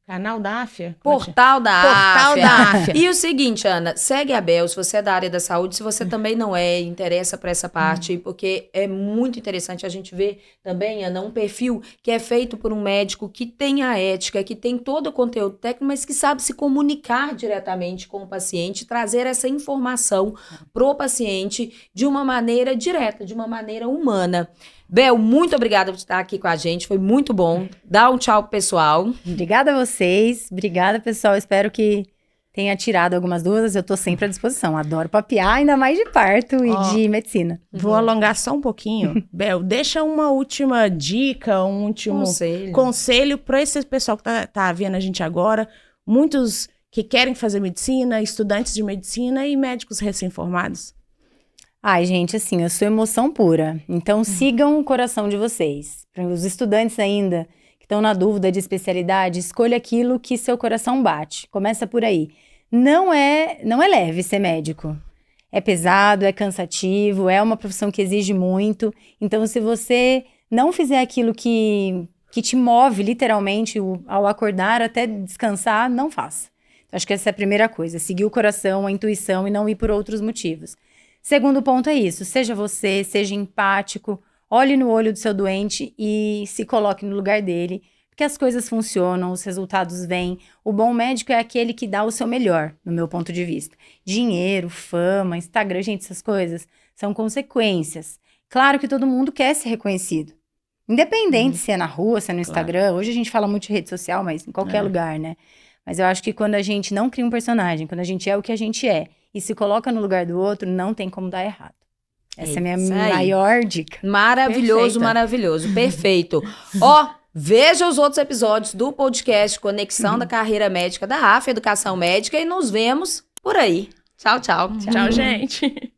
Canal da AFIA? Portal da Portal AFIA. da AFIA. E o seguinte, Ana, segue a Bel, se você é da área da saúde, se você também não é, interessa para essa parte, porque é muito interessante a gente ver também, Ana, um perfil que é feito por um médico que tem a ética, que tem todo o conteúdo técnico, mas que sabe se comunicar diretamente com o paciente, trazer essa informação pro paciente de uma maneira direta, de uma maneira humana. Bel, muito obrigada por estar aqui com a gente, foi muito bom. Dá um tchau pro pessoal. Obrigada a vocês, obrigada, pessoal. Espero que tenha tirado algumas dúvidas. Eu tô sempre à disposição. Adoro papear, ainda mais de parto e de medicina. Vou alongar só um pouquinho. Bel, deixa uma última dica, um último conselho para esse pessoal que tá vendo a gente agora. Muitos que querem fazer medicina, estudantes de medicina e médicos recém-formados. Ai, gente, assim, eu sou emoção pura. Então, sigam o coração de vocês. Para os estudantes ainda que estão na dúvida de especialidade, escolha aquilo que seu coração bate. Começa por aí. Não é leve ser médico. É pesado, é cansativo, é uma profissão que exige muito. Então, se você não fizer aquilo que te move, literalmente, ao acordar até descansar, não faça. Então, acho que essa é a primeira coisa. Seguir o coração, a intuição e não ir por outros motivos. Segundo ponto é isso, seja você, seja empático, olhe no olho do seu doente e se coloque no lugar dele, porque as coisas funcionam, os resultados vêm. O bom médico é aquele que dá o seu melhor, no meu ponto de vista. Dinheiro, fama, Instagram, gente, essas coisas são consequências. Claro que todo mundo quer ser reconhecido, independente se é na rua, se é no Instagram. Hoje a gente fala muito de rede social, mas em qualquer lugar, né? Mas eu acho que quando a gente não cria um personagem, quando a gente é o que a gente é, e se coloca no lugar do outro, não tem como dar errado. Essa é a minha maior dica. Maravilhoso, Perfeita. maravilhoso. Perfeito. Ó, veja os outros episódios do podcast Conexão da Carreira Médica da AFIA, Educação Médica, e nos vemos por aí. Tchau, tchau. Tchau, gente.